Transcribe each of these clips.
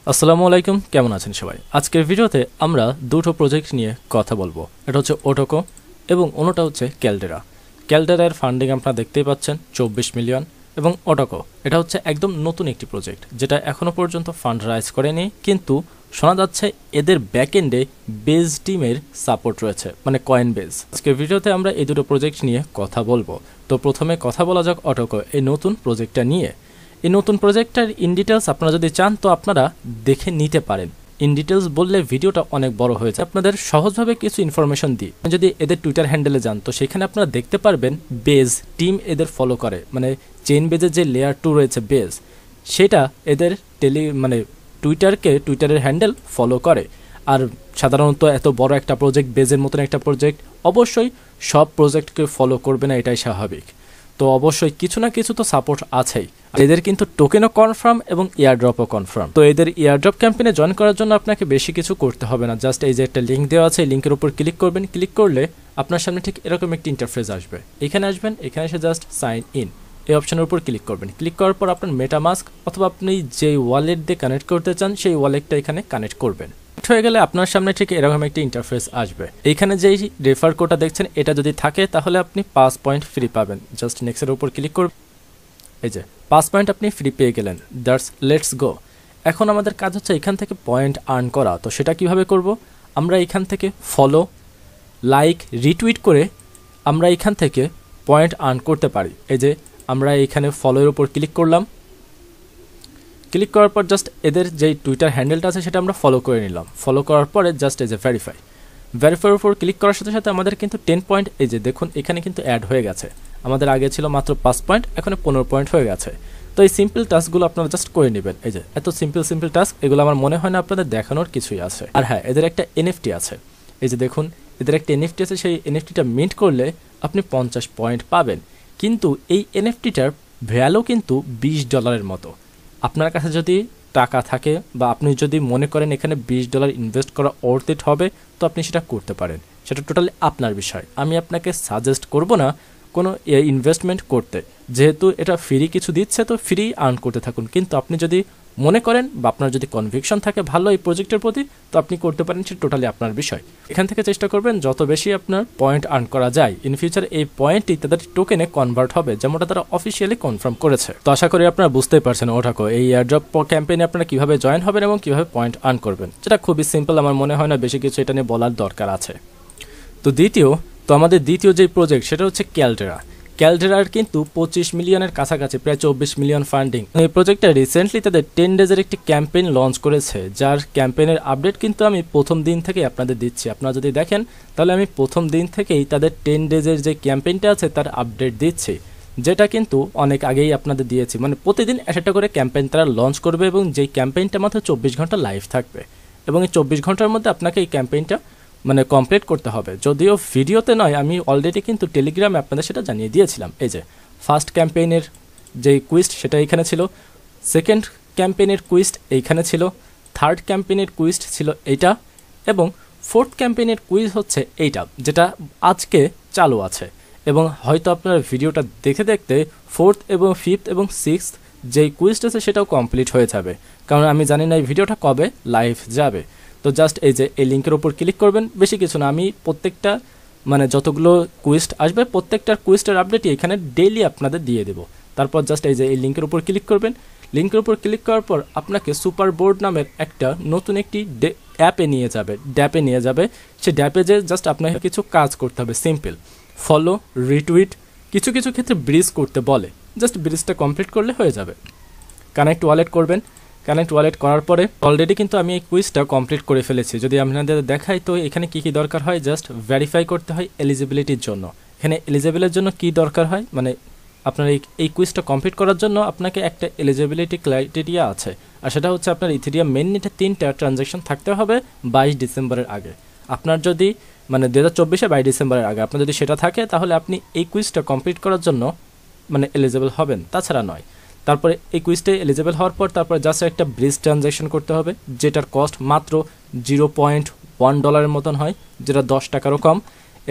আসসালামু আলাইকুম, কেমন আছেন সবাই? আজকের ভিডিওতে আমরা দুটো প্রজেক্ট নিয়ে কথা বলবো। এটা হচ্ছে ওটোকো এবং অন্যটা হচ্ছে ক্যালডেরা। ক্যালডেরার ফান্ডিং আপনারা দেখতেই পাচ্ছেন 24 মিলিয়ন, এবং ওটোকো এটা হচ্ছে একদম নতুন একটি প্রজেক্ট যেটা এখনো পর্যন্ত ফান্ড রাইজ করেনি, কিন্তু শোনা যাচ্ছে এদের ব্যাকএন্ডে বেজ টিমের সাপোর্ট রয়েছে, মানে কয়েন বেজ। আজকের ভিডিওতে আমরা এই দুটো প্রজেক্ট নিয়ে কথা বলবো। তো প্রথমে কথা বলা যাক ওটোকো এই নতুন প্রজেক্টটা নিয়ে। এই নতুন প্রজেক্টটার ইন ডিটেলস আপনারা যদি চান তো আপনারা দেখে নিতে পারেন। ইন ডিটেলস বললে ভিডিওটা অনেক বড় হয়েছে, আপনাদের সহজভাবে কিছু ইনফরমেশন দিই। যদি এদের টুইটার হ্যান্ডেলে যান তো সেখানে আপনারা দেখতে পারবেন বেজ টিম এদের ফলো করে, মানে চেইন বেজের যে লেয়ার 2 রয়েছে বেজ, সেটা এদের টুইটারের হ্যান্ডেল ফলো করে। আর সাধারণত এত বড় একটা প্রজেক্ট, বেজের মতন একটা প্রজেক্ট, অবশ্যই সব প্রজেক্টকে ফলো করবে না, এটাই স্বাভাবিক। তো অবশ্যই কিছু না কিছু তো সাপোর্ট আছেই। এদের কিন্তু টোকেনও কনফার্ম এবং এয়ারড্রপও কনফার্ম। তো এদের এয়ারড্রপ ক্যাম্পেইনে জয়েন করার জন্য আপনাকে বেশি কিছু করতে হবে না, জাস্ট এই যে একটা লিঙ্ক দেওয়া আছে, এই লিঙ্কের উপর ক্লিক করবেন। ক্লিক করলে আপনার সামনে ঠিক এরকম একটি ইন্টারফেস আসবে। এখানে আসবেন, এখানে এসে জাস্ট সাইন ইন এই অপশনের উপর ক্লিক করবেন। ক্লিক করার পর আপনার মেটামাস্ক অথবা আপনি যে ওয়ালেট দিয়ে কানেক্ট করতে চান সেই ওয়ালেটটা এখানে কানেক্ট করবেন। হয়ে গেলে আপনার সামনে ঠিক এরকম একটি ইন্টারফেস আসবে। এইখানে যেই রেফার কোডটা দেখছেন এটা যদি থাকে তাহলে আপনি 5 পয়েন্ট ফ্রি পাবেন। জাস্ট নেক্সটের উপর ক্লিক করবেন, এই যে 5 পয়েন্ট আপনি ফ্রি পেয়ে গেলেন। That's let's go. এখন আমাদের কাজ হচ্ছে এখান থেকে পয়েন্ট আর্ন করা। তো সেটা কিভাবে করব? আমরা এখান থেকে ফলো, লাইক, রিটুইট করে আমরা এখান থেকে পয়েন্ট আর্ন করতে পারি। এই যে আমরা এখানে ফলোর উপর ক্লিক করলাম। ক্লিক করার পর জাস্ট এদের যেই টুইটার হ্যান্ডেলটা আছে সেটা আমরা ফলো করে নিলাম। ফলো করার পরে জাস্ট এই যে ভেরিফাইয়ের উপর ক্লিক করার সাথে সাথে আমাদের কিন্তু 10 পয়েন্ট, এই যে দেখুন এখানে কিন্তু অ্যাড হয়ে গেছে। আমাদের আগে ছিল মাত্র 5 পয়েন্ট, এখন 15 পয়েন্ট হয়ে গেছে। তো এই সিম্পল টাস্কগুলো আপনারা জাস্ট করে নেবেন। এই যে এত সিম্পল টাস্ক, এগুলো আমার মনে হয় না আপনাদের দেখানোর কিছুই আছে। আর হ্যাঁ, এদের একটা এনএফটি আছে। এই যে দেখুন এদের একটা এনএফটি আছে, সেই এনএফটিটা মিন্ট করলে আপনি 50 পয়েন্ট পাবেন। কিন্তু এই এনএফটিটার ভ্যালু কিন্তু $20 মতো। আপনার কাছে যদি টাকা থাকে বা আপনি যদি মনে করেন এখানে $20 ইনভেস্ট করা ওর্থ ইট হবে, তো আপনি সেটা করতে পারেন। সেটা টোটালি আপনার বিষয়। আমি আপনাকে সাজেস্ট করব না কোনো ইনভেস্টমেন্ট করতে, যেহেতু এটা ফ্রি কিছু দিচ্ছে তো ফ্রি আর্ন করতে থাকুন। কিন্তু আপনি যদি মনে করেন বা আপনার যদি কনভিকশন থাকে ভালো এই প্রজেক্টের প্রতি, তো আপনি করতে পারেন, সেটা টোটালি আপনার বিষয়। এখান থেকে চেষ্টা করবেন যত বেশি আপনার পয়েন্ট আর্ন করা যায়। ইন ফিউচার এই পয়েন্টটি তাদের টোকেনে কনভার্ট হবে, যেমনটা তারা অফিসিয়ালি কনফার্ম করেছে। তো আশা করি আপনারা বুঝতেই পারছেন ওটাকো এই এয়ারড্রপ ক্যাম্পেইনে আপনারা কিভাবে জয়েন হবেন এবং কিভাবে পয়েন্ট আর্ন করবেন, যেটা খুবই সিম্পল। আমার মনে হয় না বেশি কিছু এটা নিয়ে বলার দরকার আছে। তো আমাদের দ্বিতীয় যে প্রজেক্ট সেটা হচ্ছে ক্যালডেরার কিন্তু 25 মিলিয়নের কাছাকাছি, প্রায় 24 মিলিয়ন ফান্ডিং। এই প্রজেক্টটা রিসেন্টলি তাদের 10 ডেজের একটি ক্যাম্পেইন লঞ্চ করেছে, যার ক্যাম্পেইনের আপডেট কিন্তু আমি প্রথম দিন থেকেই আপনাদের দিচ্ছি। আপনারা যদি দেখেন তাহলে আমি প্রথম দিন থেকেই তাদের 10 ডেজের যে ক্যাম্পেইনটা আছে তার আপডেট দিচ্ছি, যেটা কিন্তু অনেক আগেই আপনাদের দিয়েছি। মানে প্রতিদিন একটা করে ক্যাম্পেইন তারা লঞ্চ করবে এবং যেই ক্যাম্পেইনটা মাত্র 24 ঘন্টা লাইভ থাকবে, এবং এই 24 ঘন্টার মধ্যে আপনাকে এই ক্যাম্পেইনটা কমপ্লিট করতে হবে। যদিও ভিডিওতে নয়, আমি অলরেডি কিন্তু টেলিগ্রামে আপনাদের সেটা জানিয়ে দিয়েছিলাম। এই যে ফার্স্ট ক্যাম্পেইনের যে কুইস্ট সেটা এইখানে ছিল, সেকেন্ড ক্যাম্পেইনের কুইস্ট এইখানে ছিল, থার্ড ক্যাম্পেইনের কুইস্ট ছিল এইটা, এবং ফোর্থ ক্যাম্পেইনের কুইজ হচ্ছে এইটা, যেটা আজকে চালু আছে। এবং হয়তো আপনারা ভিডিওটা দেখতে দেখতে ফোর্থ এবং ফিফথ এবং সিক্সথ যেই কুইস্ট আছে সেটাও কমপ্লিট হয়ে যাবে, কারণ আমি জানি না এই ভিডিওটা কবে লাইভ যাবে। তো জাস্ট এই যে এই লিঙ্কের উপর ক্লিক করবেন, বেশি কিছু না, আমি প্রত্যেকটা যতগুলো কুইস্ট আসবে প্রত্যেকটার কুইস্টের আপডেটই এখানে ডেইলি আপনাদের দিয়ে দেবো। তারপর জাস্ট এই যে এই লিঙ্কের উপর ক্লিক করবেন। লিঙ্কের উপর ক্লিক করার পর আপনাকে সুপার বোর্ড নামের একটা নতুন একটি ড্যাপে নিয়ে যাবে। সেই ড্যাপে যে জাস্ট আপনাকে কিছু কাজ করতে হবে, সিম্পল ফলো, রিটুইট, কিছু কিছু ক্ষেত্রে ব্রিজ করতে বলে, জাস্ট ব্রিজটা কমপ্লিট করলে হয়ে যাবে। কানেক্ট ওয়ালেট করবেন। কানেক্ট ওয়ালেট করার পরে অলরেডি কিন্তু আমি এই কুইজটা কমপ্লিট করে ফেলেছি। যদি আপনাদের দেখাই তো এখানে কি কি দরকার হয়, জাস্ট ভেরিফাই করতে হয় এলিজিবিলিটির জন্য। এখানে এলিজিবলের জন্য কি দরকার হয়, আপনার এই কুইজটা কমপ্লিট করার জন্য আপনাকে একটা এলিজিবিলিটি ক্রাইটেরিয়া আছে, আর সেটা হচ্ছে আপনার ইথেরিয়াম মেইননেটে 3টা ট্রানজ্যাকশন থাকতে হবে 22 ডিসেম্বরের আগে। আপনার যদি 2024 22 ডিসেম্বরের আগে আপনার যদি সেটা থাকে তাহলে আপনি এই কুইজটা কমপ্লিট করার জন্য এলিজিবল হবেন, তাছাড়া নয়। তারপরে এই কুইজটা এলিজিবল হওয়ার পর তারপরে জাস্ট একটা ব্রিজ ট্রানজ্যাকশন করতে হবে, যেটার কস্ট মাত্র $0.1 মতন হয়, যেটা 10 টাকারও কম।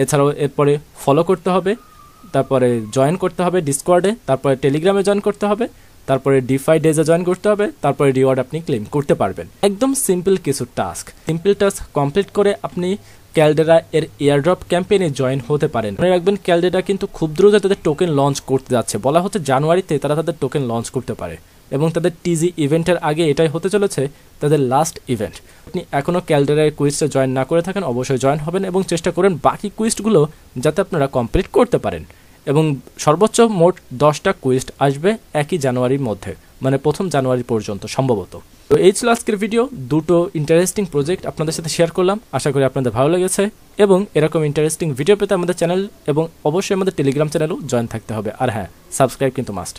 এছাড়াও এরপরে ফলো করতে হবে, তারপরে জয়েন করতে হবে ডিসকর্ডে, তারপরে টেলিগ্রামে জয়েন করতে হবে, তারপরে ডিফাই ডেজে জয়েন করতে হবে, তারপরে রিওয়ার্ড আপনি ক্লেম করতে পারবেন। একদম সিম্পল কিছু টাস্ক, সিম্পল টাস্ক কমপ্লিট করে আপনি ক্যালডেরা এর এয়ারড্রপ ক্যাম্পেইনে জয়েন হতে পারেন। মনে রাখবেন ক্যালডেরা কিন্তু খুব দ্রুত তাদের টোকেন লঞ্চ করতে যাচ্ছে, বলা হচ্ছে জানুয়ারিতে তারা তাদের টোকেন লঞ্চ করতে পারে এবং তাদের টিজি ইভেন্টের আগে এটাই হতে চলেছে তাদের লাস্ট ইভেন্ট। আপনি এখনও ক্যালডেরার কুইস্টে জয়েন না করে থাকেন, অবশ্যই জয়েন হবেন এবং চেষ্টা করেন বাকি কুইস্টগুলো যাতে আপনারা কমপ্লিট করতে পারেন। এবং সর্বোচ্চ মোট 10টা কুইস্ট আসবে 1 জানুয়ারির মধ্যে, মানে 1 জানুয়ারি পর্যন্ত সম্ভবত। তো এই ছিল আজকের ভিডিও, দুটো ইন্টারেস্টিং প্রজেক্ট আপনাদের সাথে শেয়ার করলাম, আশা করি আপনাদের ভালো লেগেছে। এবং এরকম ইন্টারেস্টিং ভিডিও পেতে আমাদের চ্যানেল এবং অবশ্যই আমাদের টেলিগ্রাম চ্যানেলও জয়েন থাকতে হবে। আর হ্যাঁ, সাবস্ক্রাইব কিন্তু মাস্ট।